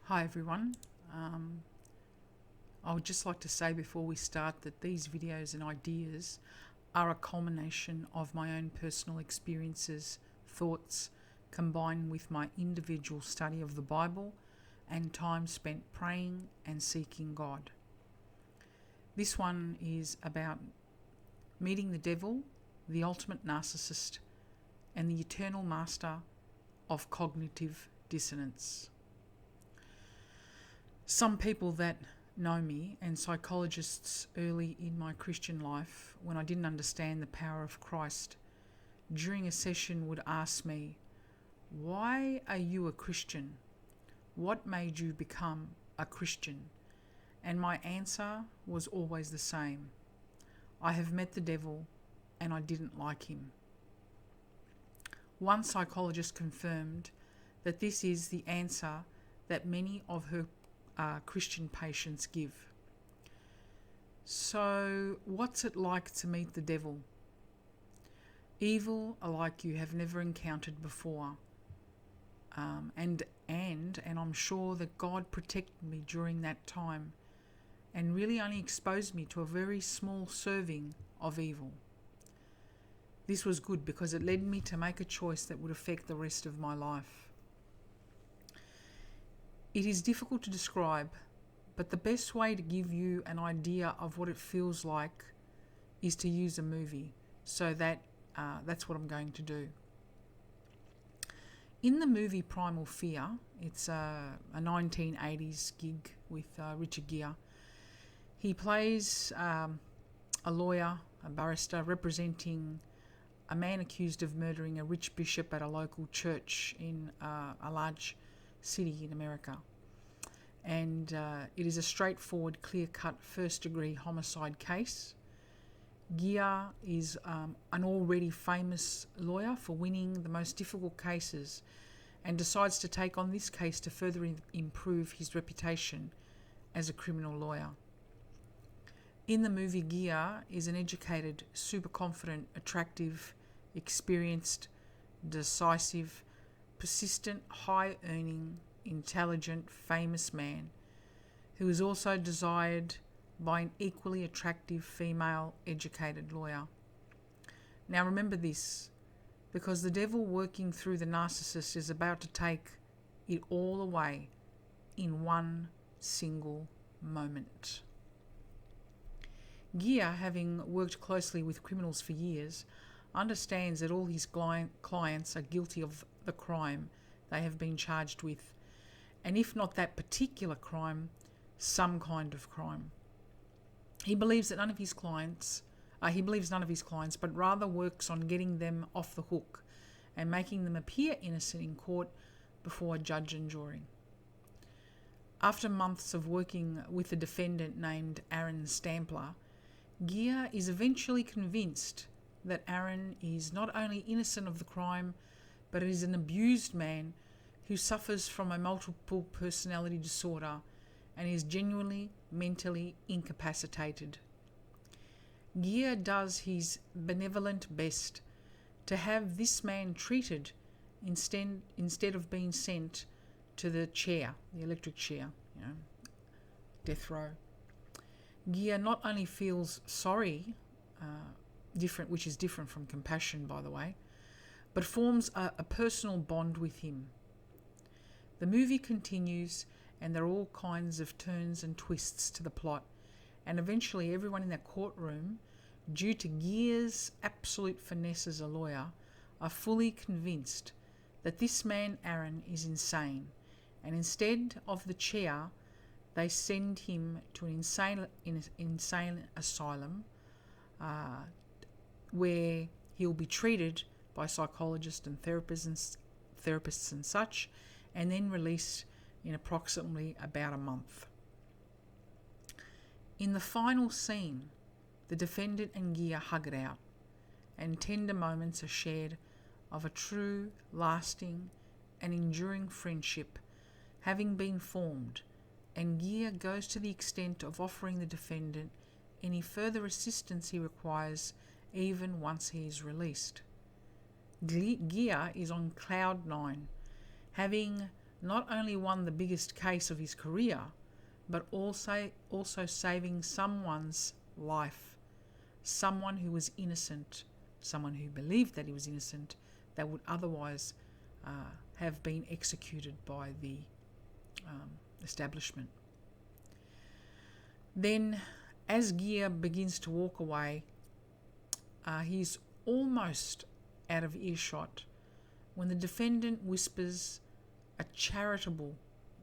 Hi everyone. I would just like to say before we start that these videos and ideas are a culmination of my own personal experiences, thoughts, combined with my individual study of the Bible and time spent praying and seeking God. This one is about meeting the devil, the ultimate narcissist, and the eternal master of cognitive dissonance. Some people that know me and psychologists early in my Christian life, when I didn't understand the power of Christ, during a session would ask me, "Why are you a Christian? What made you become a Christian?" And my answer was always the same: I have met the devil and I didn't like him. One psychologist confirmed that this is the answer that many of her Christian patients give. So, what's it like to meet the devil? Evil like you have never encountered before. And I'm sure that God protected me during that time and really only exposed me to a very small serving of evil. This was good because it led me to make a choice that would affect the rest of my life. It is difficult to describe, but the best way to give you an idea of what it feels like is to use a movie. So that's what I'm going to do. In the movie Primal Fear, it's a 1980s gig with Richard Gere. He plays a lawyer, a barrister, representing a man accused of murdering a rich bishop at a local church in a large city in America. And it is a straightforward, clear-cut, first-degree homicide case. Gere is an already famous lawyer for winning the most difficult cases and decides to take on this case to further improve his reputation as a criminal lawyer. In the movie, Gere is an educated, super confident, attractive, experienced, decisive, persistent, high-earning, intelligent, famous man who is also desired by an equally attractive female educated lawyer. Now remember this, because the devil working through the narcissist is about to take it all away in one single moment. Gere, having worked closely with criminals for years, understands that all his clients are guilty of the crime they have been charged with, and if not that particular crime, some kind of crime. He believes none of his clients, but rather works on getting them off the hook and making them appear innocent in court before a judge and jury. After months of working with a defendant named Aaron Stampler, Gere is eventually convinced that Aaron is not only innocent of the crime, but is an abused man who suffers from a multiple personality disorder and is genuinely mentally incapacitated. Gere does his benevolent best to have this man treated instead of being sent to the chair, the electric chair, death row. Gere not only feels sorry, which is different from compassion, by the way, but forms a personal bond with him. The movie continues, and there are all kinds of turns and twists to the plot, and eventually everyone in that courtroom, due to Gere's absolute finesse as a lawyer, are fully convinced that this man Aaron is insane, and instead of the chair, they send him to an insane asylum where he'll be treated by psychologists and therapists and such, and then released in approximately about a month. In the final scene, the defendant and Gere hug it out, and tender moments are shared of a true, lasting, and enduring friendship having been formed, and Gere goes to the extent of offering the defendant any further assistance he requires, even once he is released. Gere is on cloud 9, having not only won the biggest case of his career, but also saving someone's life, someone who was innocent, someone who believed that he was innocent, that would otherwise have been executed by the establishment. Then, as Gear begins to walk away, he's almost out of earshot when the defendant whispers a charitable,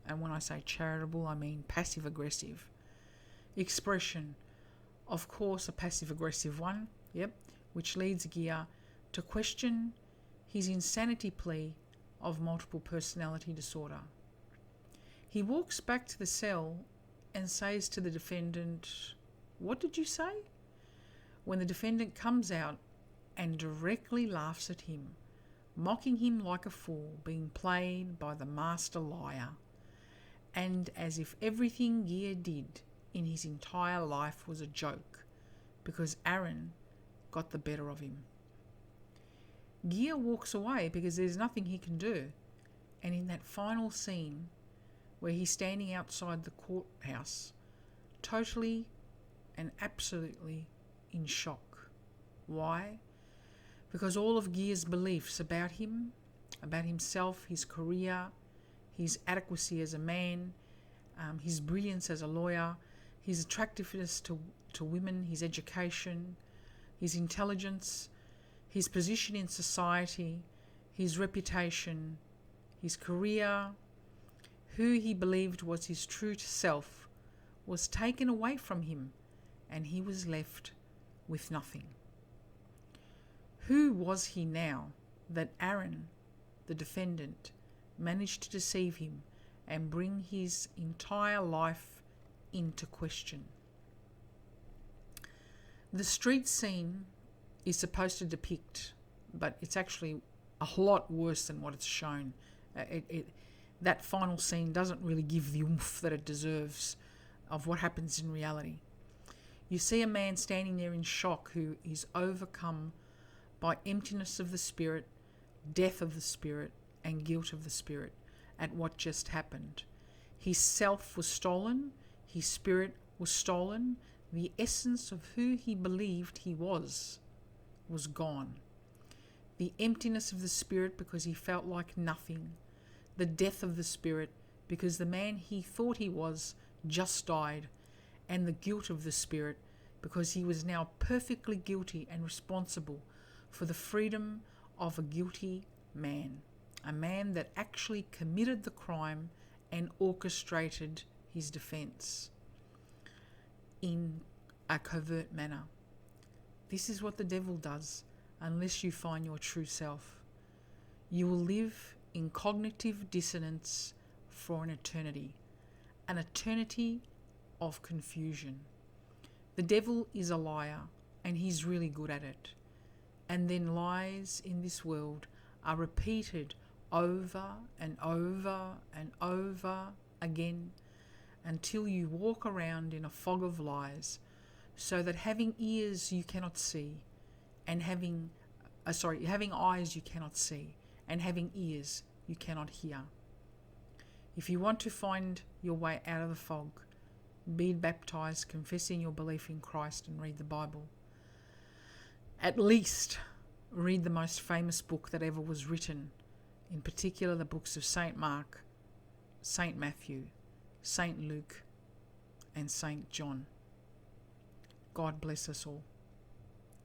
and when I say charitable, I mean passive-aggressive, expression, of course a passive-aggressive one, which leads Gear to question his insanity plea of multiple personality disorder. He walks back to the cell and says to the defendant, "What did you say?" When the defendant comes out and directly laughs at him, mocking him like a fool, being played by the master liar, and as if everything Gear did in his entire life was a joke, because Aaron got the better of him. Gear walks away because there's nothing he can do, and in that final scene where he's standing outside the courthouse, totally and absolutely in shock. Why? Because all of Gear's beliefs about him, about himself, his career, his adequacy as a man, his brilliance as a lawyer, his attractiveness to women, his education, his intelligence, his position in society, his reputation, his career, who he believed was his true self, was taken away from him, and he was left with nothing. Who was he now that Aaron, the defendant, managed to deceive him and bring his entire life into question? The street scene is supposed to depict, but it's actually a lot worse than what it's shown. That final scene doesn't really give the oomph that it deserves of what happens in reality. You see a man standing there in shock who is overcome by emptiness of the spirit, death of the spirit, and guilt of the spirit at what just happened. His self was stolen, his spirit was stolen, the essence of who he believed he was gone. The emptiness of the spirit because he felt like nothing, the death of the spirit because the man he thought he was just died, and the guilt of the spirit because he was now perfectly guilty and responsible for the freedom of a guilty man, a man that actually committed the crime and orchestrated his defense in a covert manner. This is what the devil does unless you find your true self. You will live in cognitive dissonance for an eternity of confusion. The devil is a liar, and he's really good at it. And then lies in this world are repeated over and over and over again until you walk around in a fog of lies, so that having ears you cannot see, and having eyes you cannot see, and having ears you cannot hear. If you want to find your way out of the fog, be baptized, confessing your belief in Christ, and read the Bible. At least read the most famous book that ever was written, in particular the books of St. Mark, St. Matthew, St. Luke, and St. John. God bless us all.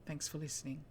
Thanks for listening.